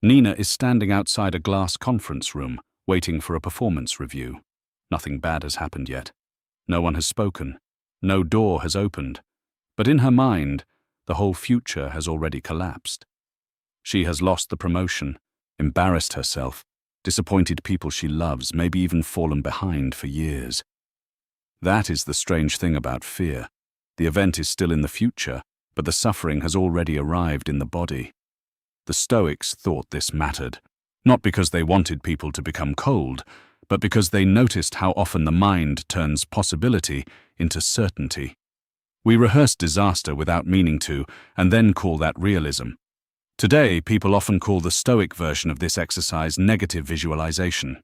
Nina is standing outside a glass conference room, waiting for a performance review. Nothing bad has happened yet. No one has spoken. No door has opened. But in her mind, the whole future has already collapsed. She has lost the promotion, embarrassed herself, disappointed people she loves, maybe even fallen behind for years. That is the strange thing about fear. The event is still in the future, but the suffering has already arrived in the body. The Stoics thought this mattered, not because they wanted people to become cold, but because they noticed how often the mind turns possibility into certainty. We rehearse disaster without meaning to, and then call that realism. Today, people often call the Stoic version of this exercise negative visualization.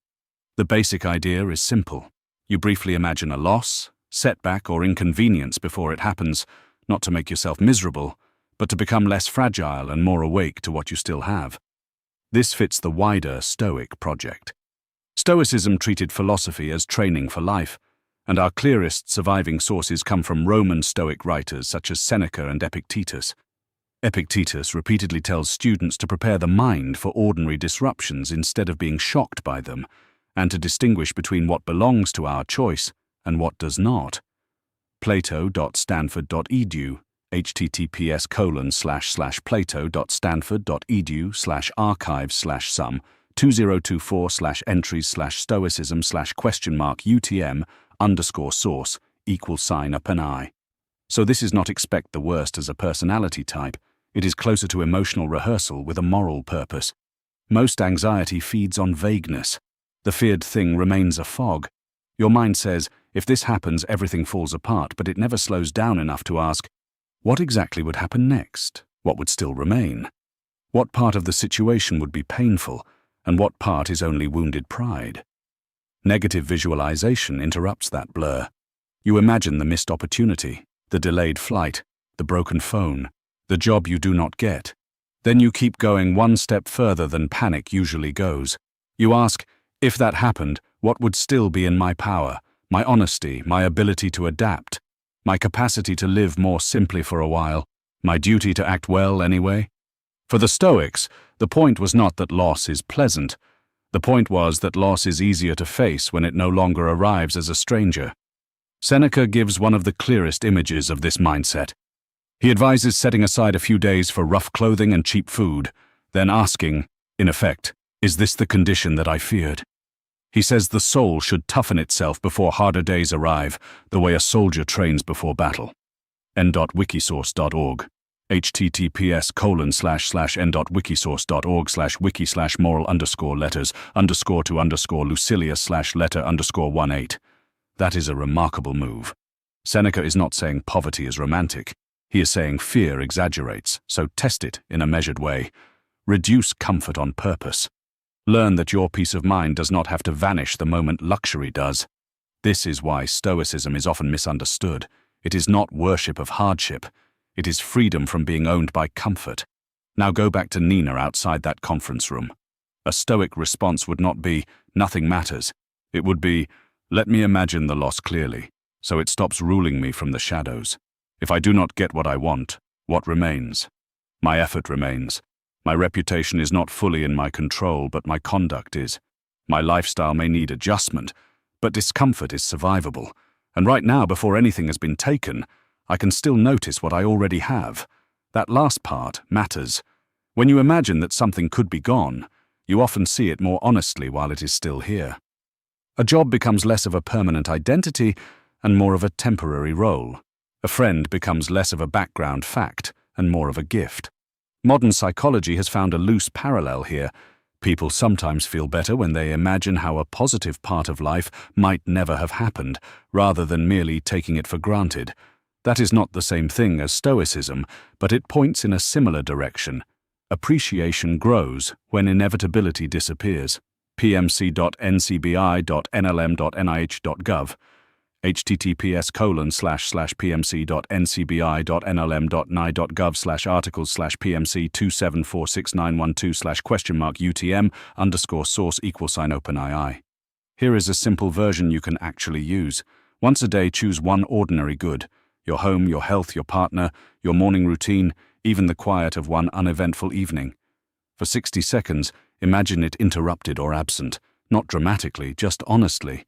The basic idea is simple. You briefly imagine a loss, setback, or inconvenience before it happens, not to make yourself miserable, but to become less fragile and more awake to what you still have. This fits the wider Stoic project. Stoicism treated philosophy as training for life, and our clearest surviving sources come from Roman Stoic writers such as Seneca and Epictetus. Epictetus repeatedly tells students to prepare the mind for ordinary disruptions instead of being shocked by them, and to distinguish between what belongs to our choice and what does not. Plato.stanford.edu, https://plato.stanford.edu/archives/sum 2024/entries/stoicism/UTM_source =UPNI. So this is not expect the worst as a personality type. It is closer to emotional rehearsal with a moral purpose. Most anxiety feeds on vagueness. The feared thing remains a fog. Your mind says, if this happens, everything falls apart, but it never slows down enough to ask, what exactly would happen next? What would still remain? What part of the situation would be painful, and what part is only wounded pride? Negative visualization interrupts that blur. You imagine the missed opportunity, the delayed flight, the broken phone, the job you do not get. Then you keep going one step further than panic usually goes. You ask, if that happened, what would still be in my power, my honesty, my ability to adapt, my capacity to live more simply for a while, my duty to act well anyway? For the Stoics, the point was not that loss is pleasant. The point was that loss is easier to face when it no longer arrives as a stranger. Seneca gives one of the clearest images of this mindset. He advises setting aside a few days for rough clothing and cheap food, then asking, in effect, is this the condition that I feared? He says the soul should toughen itself before harder days arrive, the way a soldier trains before battle. n.wikisource.org https://n.wikisource.org/wiki/moral_letters_to_Lucilia/letter_18. That is a remarkable move. Seneca is not saying poverty is romantic. He is saying fear exaggerates, so test it in a measured way. Reduce comfort on purpose. Learn that your peace of mind does not have to vanish the moment luxury does. This is why Stoicism is often misunderstood. It is not worship of hardship. It is freedom from being owned by comfort. Now go back to Nina outside that conference room. A Stoic response would not be, nothing matters. It would be, let me imagine the loss clearly, so it stops ruling me from the shadows. If I do not get what I want, what remains? My effort remains. My reputation is not fully in my control, but my conduct is. My lifestyle may need adjustment, but discomfort is survivable. And right now, before anything has been taken, I can still notice what I already have. That last part matters. When you imagine that something could be gone, you often see it more honestly while it is still here. A job becomes less of a permanent identity and more of a temporary role. A friend becomes less of a background fact and more of a gift. Modern psychology has found a loose parallel here. People sometimes feel better when they imagine how a positive part of life might never have happened, rather than merely taking it for granted. That is not the same thing as Stoicism, but it points in a similar direction. Appreciation grows when inevitability disappears. pmc.ncbi.nlm.nih.gov https://pmc.ncbi.nlm.nih.gov/pmc2746912/?UTM_source=UPNI. Here is a simple version you can actually use. Once a day, choose one ordinary good. Your home, your health, your partner, your morning routine, even the quiet of one uneventful evening. For 60 seconds, imagine it interrupted or absent, not dramatically, just honestly.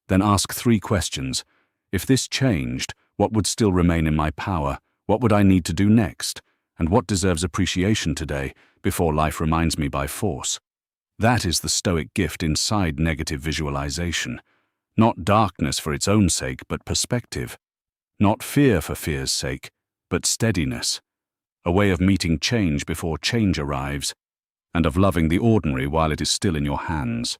Then ask 3 questions. If this changed, what would still remain in my power? What would I need to do next? And what deserves appreciation today before life reminds me by force? That is the Stoic gift inside negative visualization. Not darkness for its own sake, but perspective. Not fear for fear's sake, but steadiness. A way of meeting change before change arrives, and of loving the ordinary while it is still in your hands.